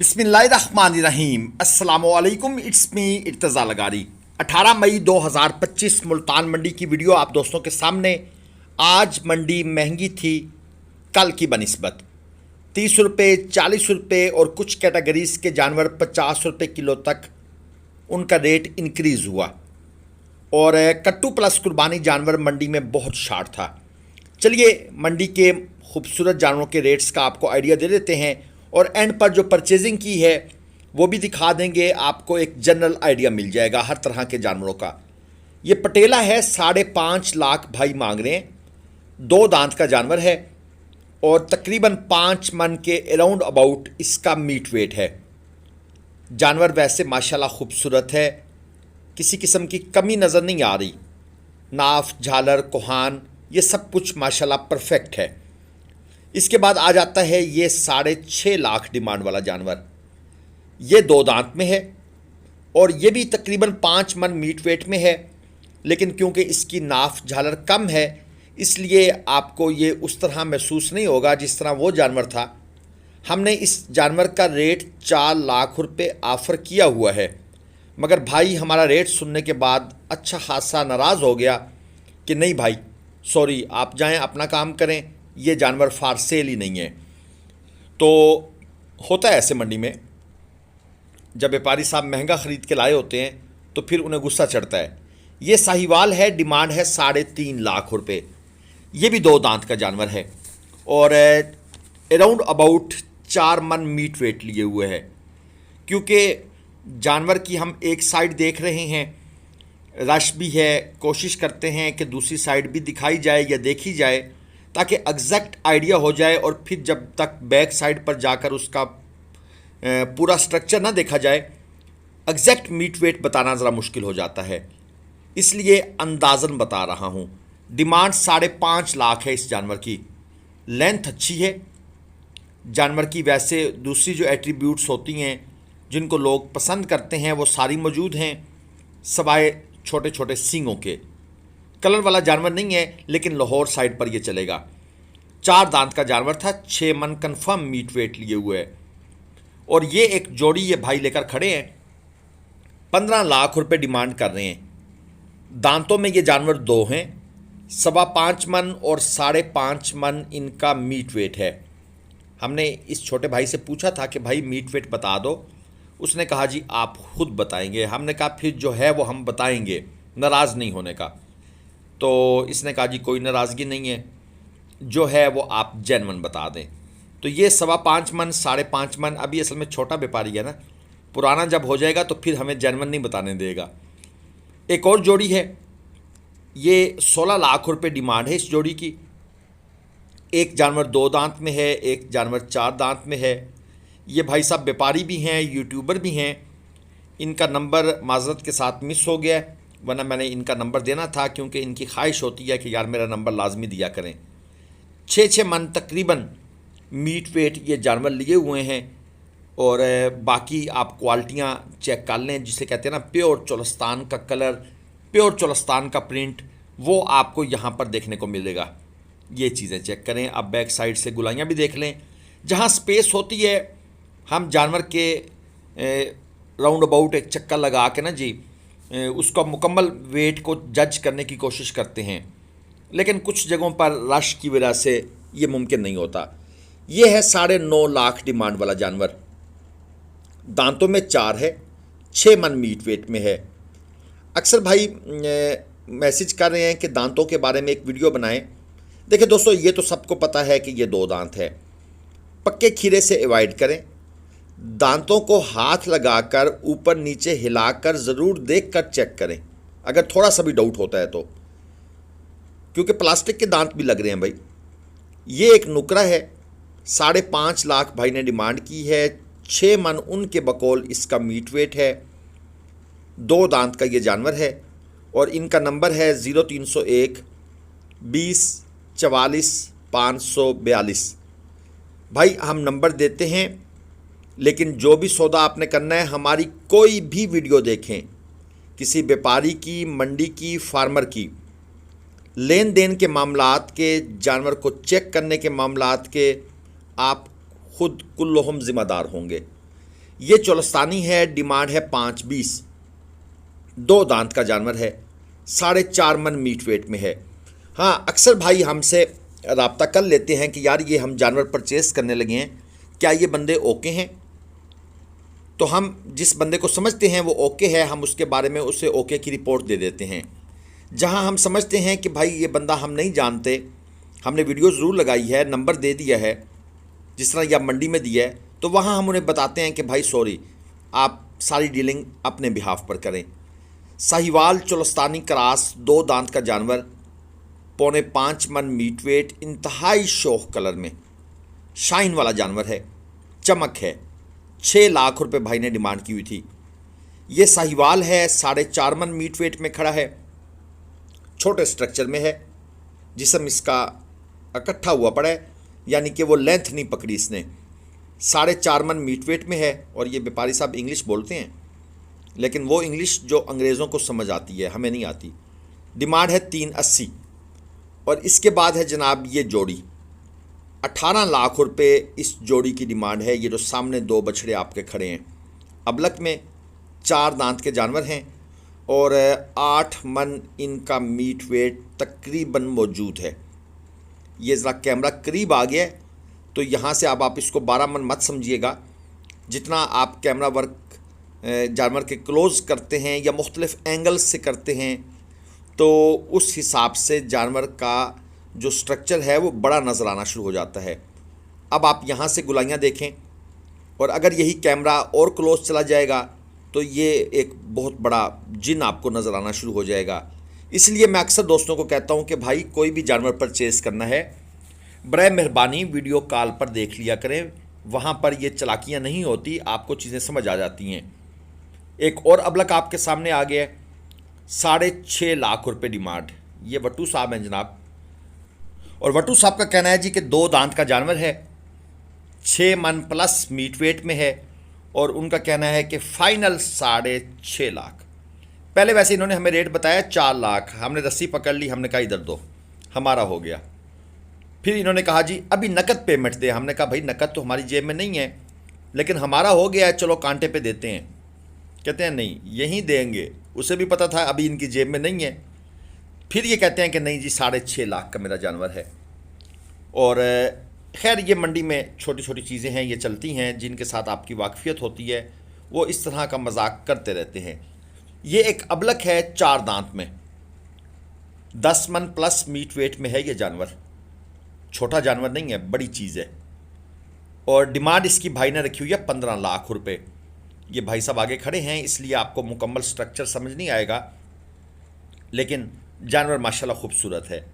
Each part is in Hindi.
बिस्मिल्लाहिर्रहमानिर्रहीम अस्सलामुअलैकुम। It's me Irtaza Lagari. 18 मई 2025 मुल्तान मंडी की वीडियो आप दोस्तों के सामने। आज मंडी महंगी थी कल की बनिस्बत। 30 रुपये, 40 रुपये और कुछ कैटेगरीज के जानवर 50 रुपये किलो तक उनका रेट इंक्रीज़ हुआ। और कट्टू प्लस कुर्बानी जानवर मंडी में बहुत शार्ट था। चलिए मंडी के खूबसूरत जानवरों के रेट्स का आपको आइडिया दे देते हैं और एंड पर जो परचेजिंग की है वो भी दिखा देंगे। आपको एक जनरल आइडिया मिल जाएगा हर तरह के जानवरों का। ये पटेला है, 5.5 लाख भाई मांग रहे हैं। 2 दांत का जानवर है और तकरीबन 5 मन के अराउंड अबाउट इसका मीट वेट है। जानवर वैसे माशाल्लाह खूबसूरत है, किसी किस्म की कमी नज़र नहीं आ रही। नाफ, झालर, कोहान ये सब कुछ माशाल्लाह परफेक्ट है। इसके बाद आ जाता है ये 6.5 लाख डिमांड वाला जानवर। ये 2 दांत में है और ये भी तकरीबन 5 मन मीट वेट में है, लेकिन क्योंकि इसकी नाफ झालर कम है इसलिए आपको ये उस तरह महसूस नहीं होगा जिस तरह वो जानवर था। हमने इस जानवर का रेट 4 लाख रुपए ऑफ़र किया हुआ है, मगर भाई हमारा रेट सुनने के बाद अच्छा खासा नाराज़ हो गया कि नहीं भाई सॉरी, आप जाएं अपना काम करें, ये जानवर फार सेल ही नहीं है। तो होता है ऐसे मंडी में, जब व्यापारी साहब महंगा ख़रीद के लाए होते हैं तो फिर उन्हें गुस्सा चढ़ता है। ये साहिवाल है, डिमांड है 3.5 लाख रुपए। ये भी 2 दांत का जानवर है और अराउंड अबाउट 4 मन मीट वेट लिए हुए है। क्योंकि जानवर की हम एक साइड देख रहे हैं, रश भी है, कोशिश करते हैं कि दूसरी साइड भी दिखाई जाए या देखी जाए ताकि एग्जैक्ट आइडिया हो जाए। और फिर जब तक बैक साइड पर जाकर उसका पूरा स्ट्रक्चर ना देखा जाए, एग्जैक्ट मीट वेट बताना ज़रा मुश्किल हो जाता है, इसलिए अंदाज़न बता रहा हूँ। डिमांड 5.5 लाख है इस जानवर की। लेंथ अच्छी है जानवर की। वैसे दूसरी जो एट्रीब्यूट्स होती हैं जिनको लोग पसंद करते हैं वो सारी मौजूद हैं, सवाए छोटे छोटे सींगों के। कलर वाला जानवर नहीं है, लेकिन लाहौर साइड पर ये चलेगा। 4 दांत का जानवर था, 6 मन कन्फर्म मीट वेट लिए हुए है। और ये एक जोड़ी ये भाई लेकर खड़े हैं, 15 लाख रुपए डिमांड कर रहे हैं। दांतों में ये जानवर 2 हैं, 5.25 मन और 5.5 मन इनका मीट वेट है। हमने इस छोटे भाई से पूछा था कि भाई मीट वेट बता दो, उसने कहा जी आप खुद बताएंगे। हमने कहा फिर जो है वो हम बताएंगे, नाराज़ नहीं होने का। तो इसने कहा जी कोई नाराज़गी नहीं है, जो है वो आप जेन्युइन बता दें। तो ये 5.25 मन, 5.5 मन, अभी असल में छोटा व्यापारी है ना, पुराना जब हो जाएगा तो फिर हमें जेन्युइन नहीं बताने देगा। एक और जोड़ी है, ये 16 लाख रुपए डिमांड है इस जोड़ी की। एक जानवर 2 दांत में है, एक जानवर 4 दांत में है। ये भाई साहब व्यापारी भी हैं, यूट्यूबर भी हैं। इनका नंबर माज़रत के साथ मिस हो गया, वरना मैंने इनका नंबर देना था, क्योंकि इनकी ख्वाहिश होती है कि यार मेरा नंबर लाजमी दिया करें। 6 मन तकरीबन मीट वेट ये जानवर लिए हुए हैं। और बाकी आप क्वालिटियाँ चेक कर लें, जिसे कहते हैं ना प्योर चोलस्तान का कलर, प्योर चोलस्तान का प्रिंट, वो आपको यहाँ पर देखने को मिलेगा। ये चीज़ें चेक करें। अब बैक साइड से गुलाइयाँ भी देख लें। जहाँ स्पेस होती है हम जानवर के राउंड अबाउट एक चक्कर लगा के ना जी उसका मुकम्मल वेट को जज करने की कोशिश करते हैं, लेकिन कुछ जगहों पर रश की वजह से ये मुमकिन नहीं होता। ये है 9.5 लाख डिमांड वाला जानवर। दांतों में 4 है, 6 मन मीट वेट में है। अक्सर भाई मैसेज कर रहे हैं कि दांतों के बारे में एक वीडियो बनाएं। देखिए दोस्तों, ये तो सबको पता है कि ये 2 दांत है। पक्के खीरे से अवॉइड करें। दांतों को हाथ लगाकर ऊपर नीचे हिलाकर ज़रूर देखकर चेक करें अगर थोड़ा सा भी डाउट होता है तो, क्योंकि प्लास्टिक के दांत भी लग रहे हैं भाई। ये एक नुकरा है, 5.5 लाख भाई ने डिमांड की है। 6 मन उनके बकौल इसका मीट वेट है। 2 दांत का ये जानवर है और इनका नंबर है 0301 20 44 542। भाई हम नंबर देते हैं, लेकिन जो भी सौदा आपने करना है, हमारी कोई भी वीडियो देखें, किसी व्यापारी की, मंडी की, फार्मर की, लेन देन के मामलात के, जानवर को चेक करने के मामलात के, आप खुद कुल्लुहुम ज़िम्मेदार होंगे। ये चोलस्तानी है, डिमांड है 520, 2 दांत का जानवर है, 4.5 मन मीट वेट में है। हाँ, अक्सर भाई हमसे रब्ता कर लेते हैं कि यार ये हम जानवर परचेस करने लगे हैं, क्या ये बंदे ओके हैं? तो हम जिस बंदे को समझते हैं वो ओके है, हम उसके बारे में उसे ओके की रिपोर्ट दे देते हैं। जहां हम समझते हैं कि भाई ये बंदा हम नहीं जानते, हमने वीडियो ज़रूर लगाई है, नंबर दे दिया है जिस तरह या मंडी में दिया है, तो वहाँ हम उन्हें बताते हैं कि भाई सॉरी, आप सारी डीलिंग अपने बिहाफ पर करें। साहिवाल चोलस्तानी क्रॉस, 2 दांत का जानवर, 4.25 मन मीट वेट, इंतहाई शौक कलर में, शाइन वाला जानवर है, चमक है। 6 लाख रुपए भाई ने डिमांड की हुई थी। ये साहिवाल है, 4.5 मन मीट वेट में खड़ा है, छोटे स्ट्रक्चर में है, जिस्म इसका इकट्ठा हुआ पड़ा है, यानी कि वो लेंथ नहीं पकड़ी इसने। 4.5 मन मीट वेट में है। और ये व्यापारी साहब इंग्लिश बोलते हैं, लेकिन वो इंग्लिश जो अंग्रेज़ों को समझ आती है, हमें नहीं आती। डिमांड है 380। और इसके बाद है जनाब ये जोड़ी, 18 लाख रुपए इस जोड़ी की डिमांड है। ये जो सामने 2 बछड़े आपके खड़े हैं, अबलक में 4 दांत के जानवर हैं और 8 मन इनका मीट वेट तकरीबन मौजूद है। ये ज़रा कैमरा करीब आ गया है, तो यहाँ से अब आप इसको 12 मन मत समझिएगा। जितना आप कैमरा वर्क जानवर के क्लोज़ करते हैं या मुख्तलिफ़ एंगल्स से करते हैं, तो उस हिसाब से जानवर का जो स्ट्रक्चर है वो बड़ा नज़र आना शुरू हो जाता है। अब आप यहाँ से गुलाइयाँ देखें, और अगर यही कैमरा और क्लोज चला जाएगा तो ये एक बहुत बड़ा जिन आपको नज़र आना शुरू हो जाएगा। इसलिए मैं अक्सर दोस्तों को कहता हूँ कि भाई कोई भी जानवर परचेज़ करना है, बराए मेहरबानी वीडियो कॉल पर देख लिया करें, वहाँ पर ये चालाकियाँ नहीं होती, आपको चीज़ें समझ आ जाती हैं। एक और अबलक आपके सामने आ गया है, 6.5 लाख रुपए डिमांड। ये वट्टू साहब हैं जनाब, और वट्टू साहब का कहना है जी कि 2 दांत का जानवर है, 6 मन प्लस मीट वेट में है, और उनका कहना है कि फाइनल 6.5 लाख। पहले वैसे इन्होंने हमें रेट बताया 4 लाख, हमने रस्सी पकड़ ली, हमने कहा इधर दो, हमारा हो गया। फिर इन्होंने कहा जी अभी नकद पेमेंट दे, हमने कहा भाई नकद तो हमारी जेब में नहीं है, लेकिन हमारा हो गया है, चलो कांटे पे देते हैं। कहते हैं नहीं यहीं देंगे, उसे भी पता था अभी इनकी जेब में नहीं है। फिर ये कहते हैं कि नहीं जी 6.5 लाख का मेरा जानवर है। और खैर ये मंडी में छोटी छोटी चीज़ें हैं, ये चलती हैं, जिनके साथ आपकी वाकफियत होती है वो इस तरह का मजाक करते रहते हैं। ये एक अबलक है 4 दांत में, 10 मन प्लस मीट वेट में है ये जानवर, छोटा जानवर नहीं है, बड़ी चीज़ है। और डिमांड इसकी भाई ने रखी हुई है 15 लाख रुपए। ये भाई साहब आगे खड़े हैं, इसलिए आपको मुकम्मल स्ट्रक्चर समझ नहीं आएगा, लेकिन जानवर माशाल्लाह खूबसूरत है।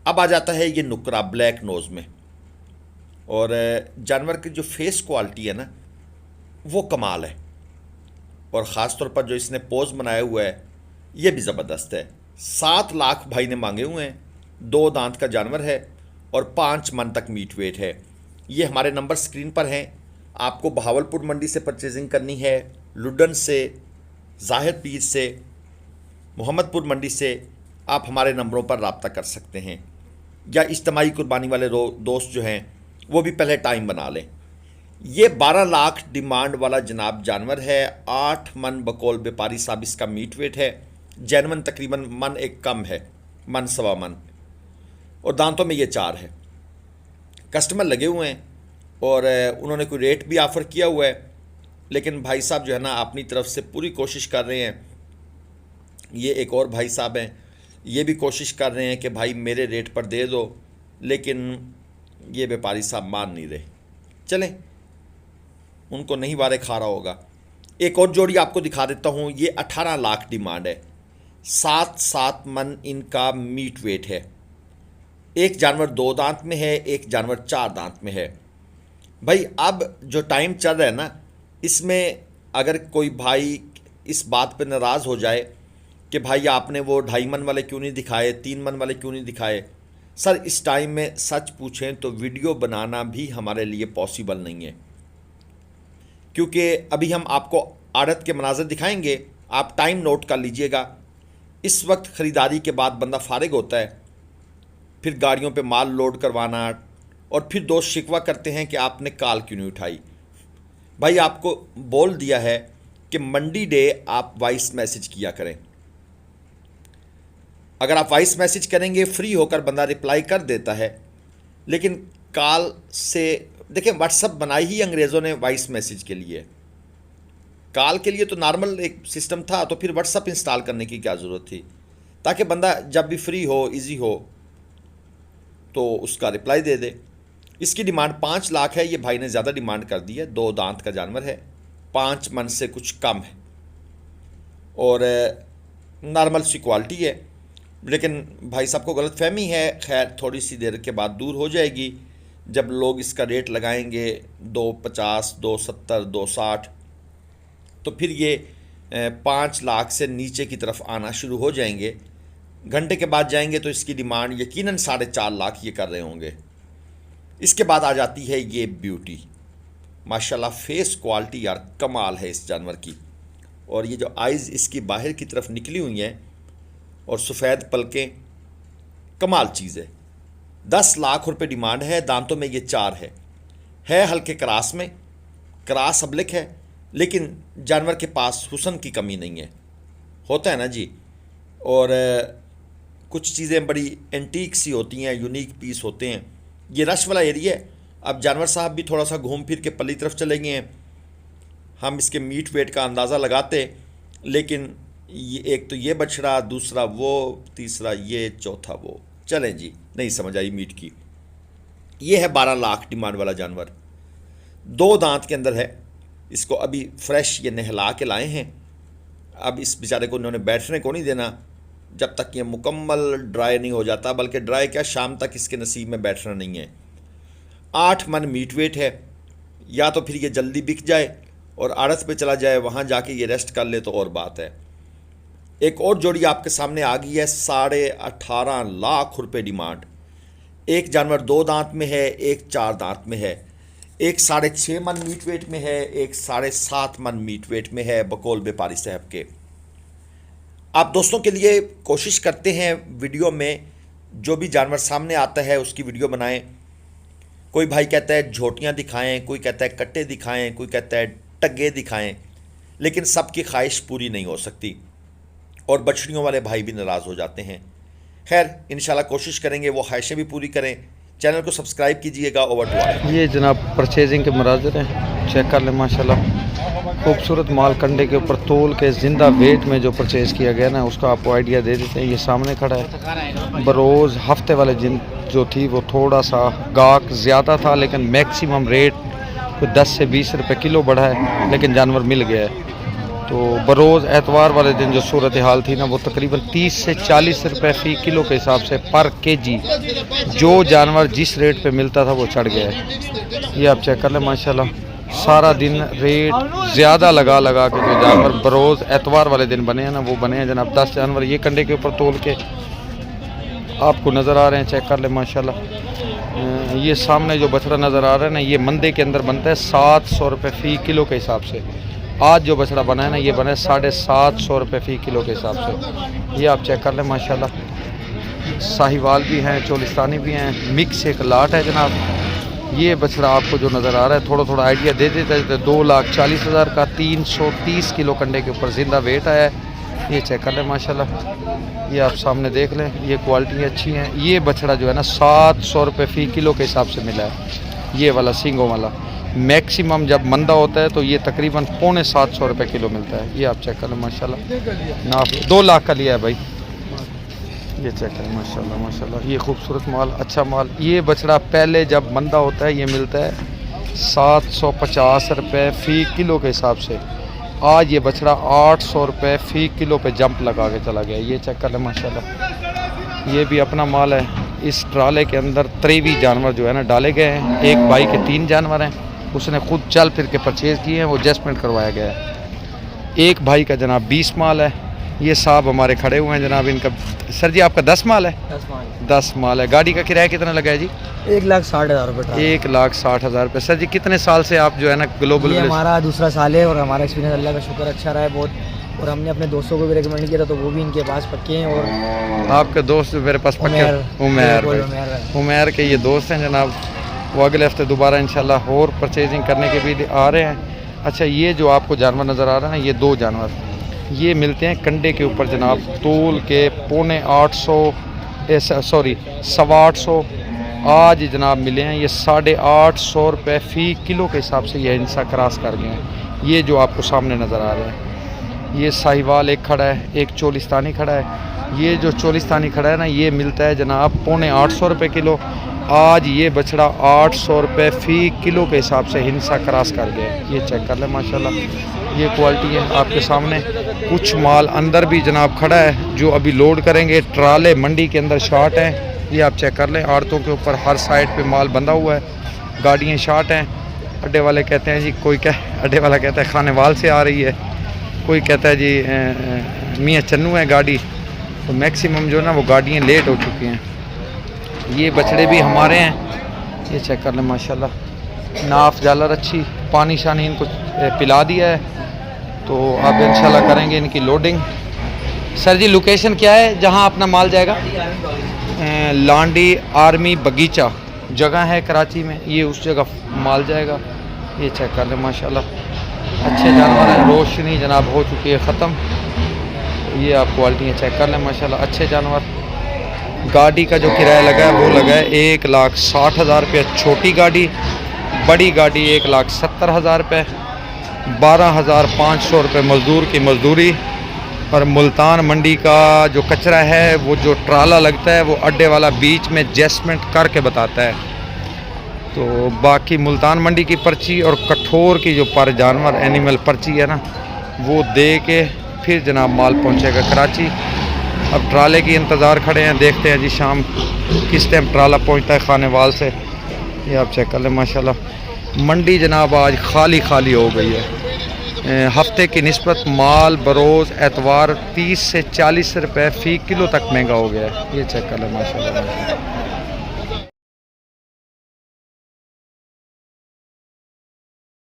अब आ जाता है ये नुकरा ब्लैक नोज़ में, और जानवर की जो फेस क्वालिटी है ना वो कमाल है, और ख़ास तौर पर जो इसने पोज बनाया हुआ है ये भी ज़बरदस्त है। 7 लाख भाई ने मांगे हुए हैं, 2 दांत का जानवर है और 5 मन तक मीट वेट है। ये हमारे नंबर स्क्रीन पर हैं। आपको बहावलपुर मंडी से परचेजिंग करनी है, लुडन से, ज़ाहिर पीर से, मोहम्मदपुर मंडी से, आप हमारे नंबरों पर रब्ता कर सकते हैं, या इज्तिमाई कुर्बानी वाले दोस्त जो हैं वो भी पहले टाइम बना लें। ये 12 लाख डिमांड वाला जनाब जानवर है, 8 मन बकौल व्यापारी साहब इसका मीट वेट है, जैनवन तकरीबन मन एक कम है, मन सवा मन, और दांतों में ये 4 है। कस्टमर लगे हुए हैं और उन्होंने कोई रेट भी ऑफ़र किया हुआ है, लेकिन भाई साहब जो है ना अपनी तरफ से पूरी कोशिश कर रहे हैं। ये एक और भाई साहब हैं, ये भी कोशिश कर रहे हैं कि भाई मेरे रेट पर दे दो, लेकिन ये व्यापारी साहब मान नहीं रहे। चलें, उनको नहीं वारे खा रहा होगा। एक और जोड़ी आपको दिखा देता हूँ, ये 18 लाख डिमांड है, 7 मन इनका मीट वेट है। एक जानवर 2 दांत में है, एक जानवर 4 दांत में है। भाई अब जो टाइम चल रहा है ना, इसमें अगर कोई भाई इस बात पे नाराज़ हो जाए कि भाई आपने वो 2.5 मन वाले क्यों नहीं दिखाए, 3 मन वाले क्यों नहीं दिखाए, सर इस टाइम में सच पूछें तो वीडियो बनाना भी हमारे लिए पॉसिबल नहीं है, क्योंकि अभी हम आपको आड़त के मनाज़र दिखाएंगे, आप टाइम नोट कर लीजिएगा। इस वक्त ख़रीदारी के बाद बंदा फारिग होता है, फिर गाड़ियों पे माल लोड करवाना, और फिर दोस्त शिकवा करते हैं कि आपने कॉल क्यों नहीं उठाई। भाई आपको बोल दिया है कि मंडी डे आप वॉइस मैसेज किया करें। अगर आप वॉइस मैसेज करेंगे फ्री होकर बंदा रिप्लाई कर देता है, लेकिन कॉल से देखिए व्हाट्सअप बनाई ही अंग्रेज़ों ने वॉइस मैसेज के लिए। कॉल के लिए तो नॉर्मल एक सिस्टम था, तो फिर व्हाट्सअप इंस्टॉल करने की क्या ज़रूरत थी, ताकि बंदा जब भी फ्री हो, इजी हो तो उसका रिप्लाई दे दे। इसकी डिमांड 5 लाख है। ये भाई ने ज़्यादा डिमांड कर दी है। 2 दांत का जानवर है, 5 मन से कुछ कम है और नॉर्मल सी क्वालिटी है, लेकिन भाई साहब को गलत फहमी है। खैर थोड़ी सी देर के बाद दूर हो जाएगी जब लोग इसका रेट लगाएंगे 250, 270, 260, तो फिर ये 5 लाख से नीचे की तरफ आना शुरू हो जाएंगे। घंटे के बाद जाएंगे तो इसकी डिमांड यकीनन 4.5 लाख ये कर रहे होंगे। इसके बाद आ जाती है ये ब्यूटी। माशाल्लाह फेस क्वालिटी यार कमाल है इस जानवर की, और ये जो आइज़ इसकी बाहर की तरफ निकली हुई हैं और सफ़ेद पलकें, कमाल चीज़ है। 10 लाख रुपए डिमांड है। दांतों में ये 4 है हल्के क्रास में, क्रास अब्लिक है, लेकिन जानवर के पास हुस्न की कमी नहीं है, होता है ना जी। और कुछ चीज़ें बड़ी एंटीक सी होती हैं, यूनिक पीस होते हैं। ये रश वाला एरिया है। अब जानवर साहब भी थोड़ा सा घूम फिर के पल्ली तरफ चले गए हैं। हम इसके मीट वेट का अंदाज़ा लगाते, लेकिन ये एक तो ये बछड़ा, दूसरा वो, तीसरा ये, चौथा वो, चलें जी नहीं समझ आई मीट की। ये है 12 लाख डिमांड वाला जानवर। 2 दांत के अंदर है। इसको अभी फ्रेश ये नहला के लाए हैं। अब इस बेचारे को इन्होंने बैठने को नहीं देना जब तक ये मुकम्मल ड्राई नहीं हो जाता, बल्कि ड्राई क्या, शाम तक इसके नसीब में बैठना नहीं है। 8 मन मीट वेट है। या तो फिर ये जल्दी बिक जाए और आड़त पे चला जाए, वहाँ जाके ये रेस्ट कर ले तो और बात है। एक और जोड़ी आपके सामने आ गई है, 18.5 लाख रुपए डिमांड। एक जानवर 2 दांत में है, एक 4 दांत में है, एक 6.5 मन मीट वेट में है, एक 7.5 मन मीट वेट में है, बकौल व्यापारी साहब के। आप दोस्तों के लिए कोशिश करते हैं वीडियो में जो भी जानवर सामने आता है उसकी वीडियो बनाएं। कोई भाई कहता है झोटियाँ दिखाएं, कोई कहता है कट्टे दिखाएं, कोई कहता है टग्गे दिखाएं, लेकिन सबकी ख्वाहिश पूरी नहीं हो सकती और बछड़ियों वाले भाई भी नाराज़ हो जाते हैं। खैर इंशाल्लाह कोशिश करेंगे वो ख्वाहिशें भी पूरी करें। चैनल को सब्सक्राइब कीजिएगा। Over to. ये जनाब परचेजिंग के मनाज़िर हैं, चेक कर लें। माशाल्लाह खूबसूरत माल कंडे के ऊपर तोल के ज़िंदा वेट में जो परचेज़ किया गया ना, उसका आपको आइडिया दे देते हैं। ये सामने खड़ा है। बरोज़ हफ्ते वाले दिन जो थी वो थोड़ा सा गाहक ज़्यादा था, लेकिन मैक्सिमम रेट कोई 10 से 20 रुपये किलो बढ़ा है, लेकिन जानवर मिल गया है। तो बरोज़ एतवार वाले दिन जो सूरत हाल थी ना, वो तकरीबन 30 से 40 रुपये फ़ी किलो के हिसाब से पर केजी जो जानवर जिस रेट पे मिलता था वो चढ़ गया है। ये आप चेक कर लें। माशाल्लाह सारा दिन रेट ज़्यादा लगा के जो जानवर बरोज़ एतवार वाले दिन बने हैं ना, वो बने हैं जनाब। 10 जानवर ये कंडे के ऊपर तोल के आपको नज़र आ रहे हैं, चेक कर लें। माशाल्लाह ये सामने जो बछड़ा नज़र आ रहा है ना, ये मंदे के अंदर बनता है 700 रुपये फ़ी किलो के हिसाब से। आज जो बछड़ा बना है ना, ये बना है 750 रुपये फ़ी किलो के हिसाब से। ये आप चेक कर लें। माशाल्लाह साहिवाल भी हैं, चोलिस्तानी भी हैं, मिक्स एक लाट है जनाब। ये बछड़ा आपको जो नज़र आ रहा है थोड़ा थोड़ा आइडिया दे देता है। 2,40,000 का 330 किलो कंडे के ऊपर ज़िंदा वेट आया है। ये चेक कर लें। माशाल्लाह ये आप सामने देख लें, ये क्वालिटी अच्छी हैं। ये बछड़ा जो है ना 700 रुपये फ़ी किलो के हिसाब से मिला है। ये वाला सींगों वाला मैक्सिमम जब मंदा होता है तो ये तकरीबन 750 रुपये किलो मिलता है। ये आप चेक कर लें। माशाल्लाह नाफ 2 लाख का लिया है भाई। ये चेक करें। माशाल्लाह माशाल्लाह ये खूबसूरत माल, अच्छा माल। ये बछड़ा पहले जब मंदा होता है ये मिलता है 750 रुपये फ़ी किलो के हिसाब से। आज ये बछड़ा 800 रुपये फ़ी किलो पे जंप लगा के चला गया। ये चेक कर लें। माशाल्लाह ये भी अपना माल है। इस ट्राले के अंदर 23 जानवर जो है ना डाले गए हैं। एक भाई के 3 जानवर हैं, उसने खुद चल फिर के परचेज़ किए हैं, वो एडजस्टमेंट करवाया गया है। एक भाई का जनाब 20 माल है। ये साहब हमारे खड़े हुए हैं जनाब। इनका सर जी आपका 10 माल है? 10 माल है। गाड़ी का किराया कितना लगा है जी? 1,60,000 रुपये। 1,60,000 रुपये। सर जी कितने साल से आप जो है ना ग्लोबल? हमारा दूसरा साल है और हमारा एक्सपीरियंस अल्लाह का शुक्र अच्छा रहा है बहुत, और हमने अपने दोस्तों को भी रिकमेंड किया था तो वो भी इनके पास पक्के हैं। और आपके दोस्त मेरे पास पक्के? उमैर के ये दोस्त हैं जनाब। वो अगले हफ्ते दोबारा इंशाल्लाह और परचेजिंग करने के भी आ रहे हैं। अच्छा, ये जो आपको जानवर नज़र आ रहा है ना, ये 2 जानवर ये मिलते हैं कंडे के ऊपर जनाब, तोल के 850 सॉरी 850 आज जनाब मिले हैं। ये 850 रुपये फ़ी किलो के हिसाब से ये हिंसा क्रॉस कर गए हैं। ये जो आपको सामने नज़र आ रहे हैं, ये साहिवाल एक खड़ा है, एक चोलिस्तानी खड़ा है। ये जो चोलिस्तानी खड़ा है ना, ये मिलता है जनाब 850 रुपये किलो। आज ये बछड़ा 800 रुपये फ़ी किलो के हिसाब से हिंसा क्रॉस कर गया। ये चेक कर लें माशाल्लाह, ये क्वालिटी है आपके सामने। कुछ माल अंदर भी जनाब खड़ा है जो अभी लोड करेंगे। ट्राले मंडी के अंदर शार्ट हैं, ये आप चेक कर लें। आड़तों के ऊपर हर साइड पे माल बंधा हुआ है, गाड़ियाँ शार्ट हैं। अड्डे वाले कहते हैं जी, कोई अड्डे वाला कहता है खानेवाल से आ रही है, कोई कहता है जी मियाँ चन्नू है गाड़ी। तो मैक्सिमम जो ना वो गाड़ियाँ लेट हो चुकी हैं। ये बछड़े भी हमारे हैं, ये चेक कर लें माशाल्लाह। नाफ जालर अच्छी, पानी शानी इनको पिला दिया है। तो अब इंशाल्लाह करेंगे इनकी लोडिंग। सर जी लोकेशन क्या है जहां अपना माल जाएगा? लांडी आर्मी बगीचा जगह है कराची में, ये उस जगह माल जाएगा। ये चेक कर लें माशाल्लाह, अच्छे जानवर हैं। रोशनी जनाब हो चुकी है ख़त्म। ये आप क्वालिटी चेक कर लें माशाल्लाह, अच्छे जानवर। गाड़ी का जो किराया लगा है वो लगा है 1,60,000 रुपये छोटी गाड़ी, बड़ी गाड़ी 1,70,000 रुपये, 12,500 रुपये मज़दूर की मज़दूरी। और मुल्तान मंडी का जो कचरा है, वो जो ट्राला लगता है वो अड्डे वाला बीच में एडजस्टमेंट करके बताता है। तो बाकी मुल्तान मंडी की पर्ची और कठोर की जो पर जानवर एनिमल पर्ची है ना, वो दे के फिर जनाब माल पहुंचेगा कराची। अब ट्राले की इंतज़ार खड़े हैं, देखते हैं जी शाम किस टाइम ट्राला पहुंचता है खानेवाल से। ये आप चेक कर लें माशाल्लाह। मंडी जनाब आज खाली खाली हो गई है। हफ्ते की निस्बत माल बरोज़ एतवार 30 से 40 रुपये फ़ी किलो तक महंगा हो गया है। ये चेक कर लें माशाल्लाह।